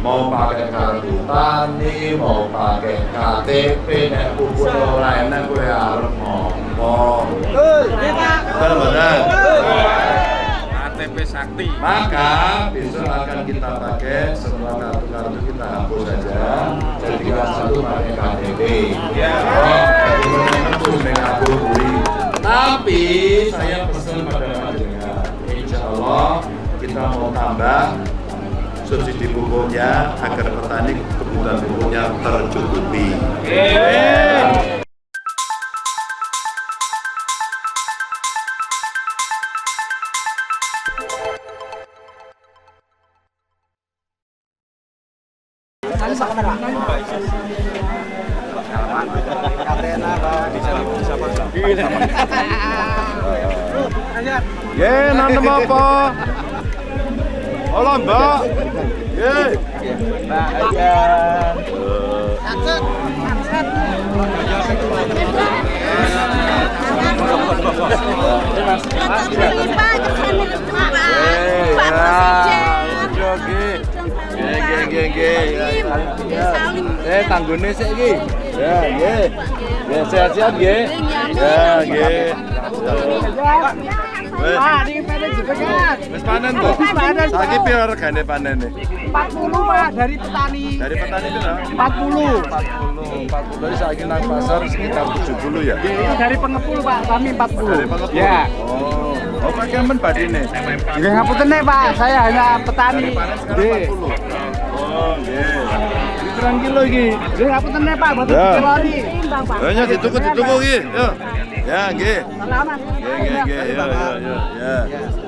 mau pakai kartu tani, mau pakai KTP, nek buku ora enak kowe arep ngomong. Benar. KTP Sakti. Maka besok akan kita pakai semua kartu-kartu kita hapus saja. Jadikan satu pakai KTP. Tapi saya pesan pada panjenengan, insya Allah kita mau tambah subsidi pupuknya agar petani kebutuhan pupuknya tercukupi. Ye, nanem apa? Olah mbak. Ye. Mbak aja. Tanggune sik iki. Ya, nggih. Ya, sehat-sehat nggih. Ya, nggih. Pak, ini panen juga kan? Wis panen to? Saiki piro regane panene? 40 Pak, dari petani. Dari petani piro? 40. 40 saiki nang pasar sekitar 70 ya. Itu dari pengepul Pak, kami 40. Dari pengepul. Ya. Oh, pakai men badine. Nggih ngapunten nih Pak, saya hanya petani. Nggih. Oh, nggih. Pirang kilo iki? Nggih ngapunten nih Pak, boten Ya. dilori. Hanya dituku iki. Yo. Ya, nggih. Selamat. Nggih.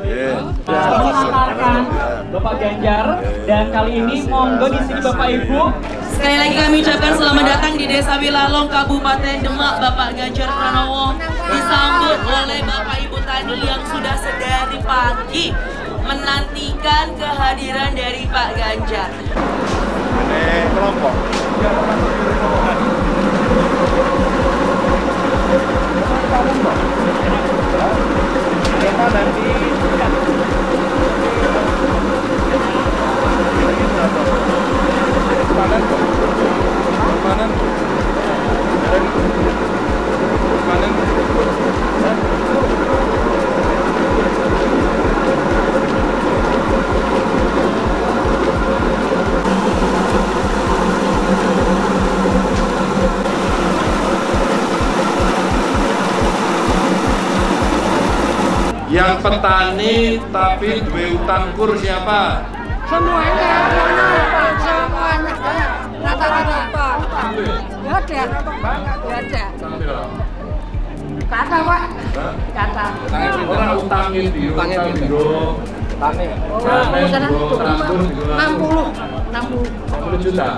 Ya. Mengantarkan Bapak Ganjar dan kali ini monggo di sini Bapak Ibu. Sekali lagi kami ucapkan selamat datang di Desa Wilalong, Kabupaten Demak, Bapak Ganjar Pranowo, disambut oleh Bapak Ibu tani yang sudah sedari pagi menantikan kehadiran dari Pak Ganjar. Ini kelompok. Yang petani tapi duwe utang kur siapa? Semuanya rata-rata Pak. Nggak ada. Kata Pak. Kata. Orang utangin di biro. Panen. Traktor 60 juta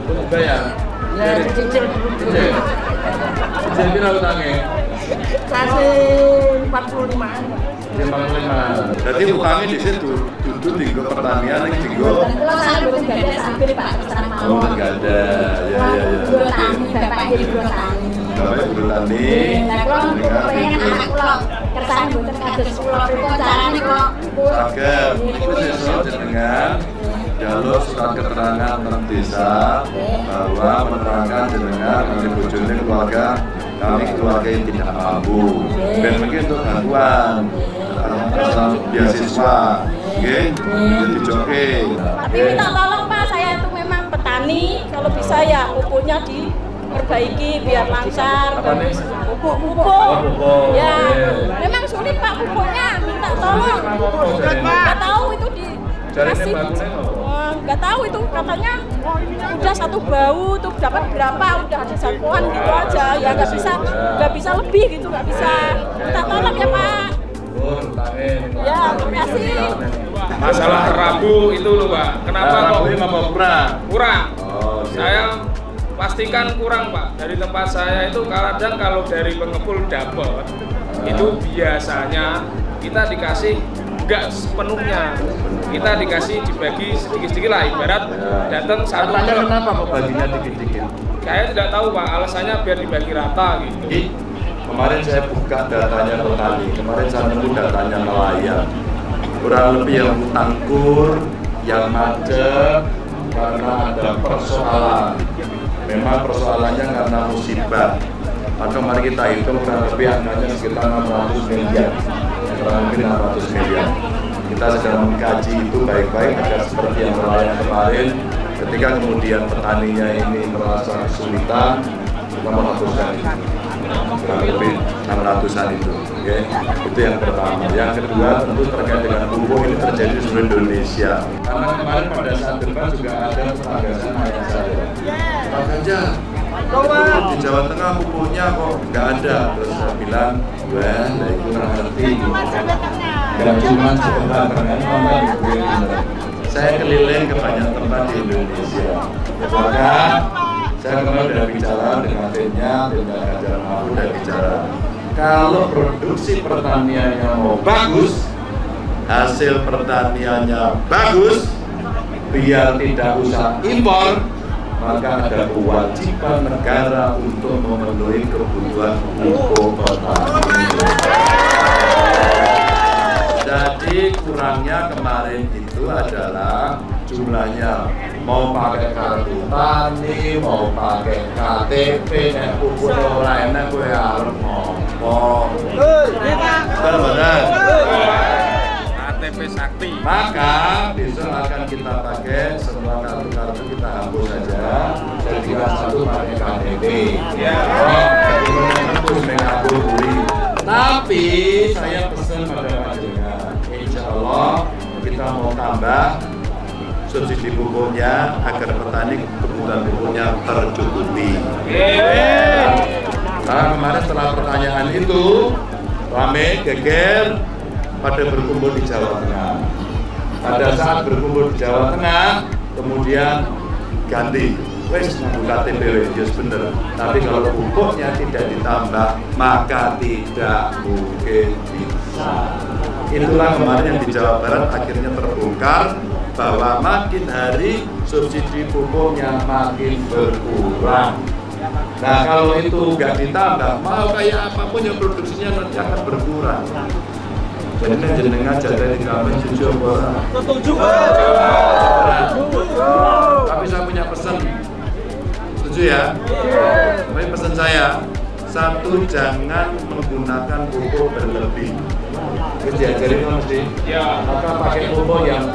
untuk bayar. Ya cicil dulu. Cicil pira utangnya? Kasih 45. Jadi utangnya di situ, duduk di pertanian yang tinggal. Kalau saya belum ada sampai Pak sama. Oh, enggak ada. Ya. Dua tani, Bapak jadi dua tani. Bapak Ibu tani. Nah, kalau pengen anak pulau, kersane mboten kados pulau pripun carane kok. Saged itu sesuk jenengan jalur surat keterangan tentang desa bahwa menerangkan jenengan kami bojone keluarga kami keluarga yang tidak mampu. Dan mungkin untuk bantuan asal beasiswa, oke? Jadi joki. Tapi minta tolong Pak, saya itu memang petani, kalau bisa ya pupuknya diperbaiki biar lancar. Pupuk. Ya, memang sulit Pak pupuknya, minta tolong. Nggak tahu itu dikasih. Nggak tahu itu katanya udah satu bau tuh dapat berapa, udah ada jangkauan gitu aja. Ya nggak bisa lebih gitu, nggak bisa. Minta tolong ya Pak. Ya, terima kasih. Masalah Rabu itu loh Pak, kenapa kok kurang? Oh, Saya pastikan kurang Pak. Dari tempat saya itu kadang kalau dari pengepul dapat itu biasanya kita dikasih enggak sepenuhnya, kita dikasih dibagi sedikit-sedikit lah, ibarat datang satu truk. Kenapa kok baginya dikit-dikit? Saya tidak tahu Pak, alasannya biar dibagi rata gitu. Kemarin saya buka datanya petani, kemarin saya nemu datanya nelayan. Kurang lebih yang tangkur, yang macet, karena ada persoalan. Memang persoalannya karena musibah. Maka mari kita hitung kurang lebih angkanya sekitar 600 miliar. Kurang lebih 600 miliar. Kita sedang mengkaji itu baik-baik agar seperti yang kemarin ketika kemudian petaninya ini merasa kesulitan, kita menghapuskan kurang lebih 600-an itu. Okay? Itu yang pertama. Yang kedua tentu terkait dengan pupuk ini terjadi di seluruh Indonesia. Karena kemarin pada saat debat juga ada tetangga saya. Pak Ganjar, di Jawa Tengah pupuknya kok nggak ada. Terus saya bilang, wah, itu kurang ngerti. Nggak cuma sebentar, saya keliling ke banyak tempat di Indonesia. Maka saya kemarin sudah bicara dengan timnya Ganjar Mahfud sudah bicara. Kalau produksi pertaniannya mau bagus, hasil pertaniannya bagus, biar tidak usah impor, maka ada kewajiban negara untuk memenuhi kebutuhan pupuk petani. Jadi kurangnya kemarin itu adalah jumlahnya, mau pakai kartu tani, mau pakai KTP, pupuk orang enak gue harus ngomong. Benar. KTP Sakti. Maka besok akan kita pakai semua kartu-kartu kita hapus saja. Jadi tinggal satu pakai KTP. Tapi saya pesan pada panjenengan, insya Allah kita mau tambah subsidi pupuknya agar petani kebutuhan pupuknya tercukupi. Nah, kemarin setelah pertanyaan itu rame geger pada berkumpul di Jawa Tengah. Pada saat berkumpul di Jawa Tengah, kemudian ganti, wes buka KTP, yes bener. Tapi kalau pupuknya tidak ditambah, maka tidak mungkin bisa. Itulah kemarin yang di Jawa Barat akhirnya terbongkar bahwa makin hari subsidi pupuknya makin berkurang. Nah kalau itu nggak ditambah, mau kayak apapun yang produksinya nanti akan berkurang. Jadi jenengan jadi incumbent jujur orang. Setuju. Tapi saya punya pesan, setuju ya? Tapi pesan saya, satu jangan menggunakan pupuk berlebih. Terus diajarin kan mesti. Maka pakai pupuk yang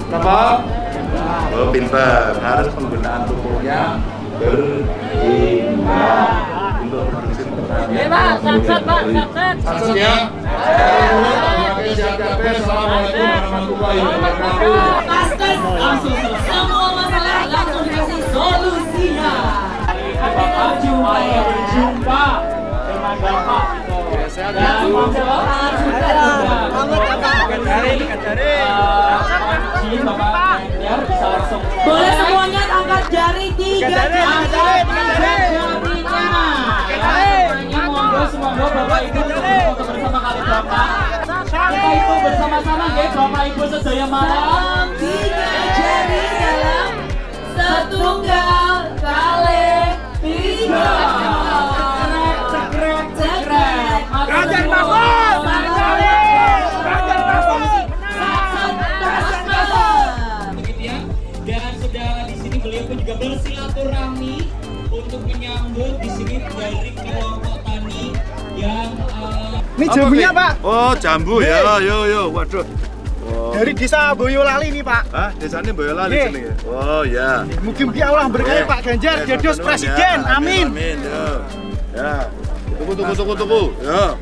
apa? Oh pintar, harus penggunaan pupuknya berimbang untuk produksi pertanian. Sukses ya. Assalamualaikum warahmatullahi wabarakatuh. Paskes langsung semua masalah langsung dikasih solusinya. Berjumpa dengan Bapak. Dan Bapak Ganjar bisa langsung. Boleh semuanya angkat jari 3 jari. Semoga Bapak Ibu foto bersama kali Bapak. Kita itu bersama-sama ya Bapak Ibu sedaya malam. 3 jari dalam setunggal kali 3. Ganjar Mahfud. Begitu ya. Dan saudara di sini beliau pun juga bersilaturahmi untuk menyambut di sini dari kelompok tani yang Ini jambunya Pak. Oh jambu ya, yo, waduh. Oh. Dari desa Boyolali nih Pak. Hah, desanya Boyolali sini ya? Oh ya. Mugi-mugi Allah berkahi Pak Ganjar, dados presiden. Amin. Amin. Ya. Tunggu. Ya.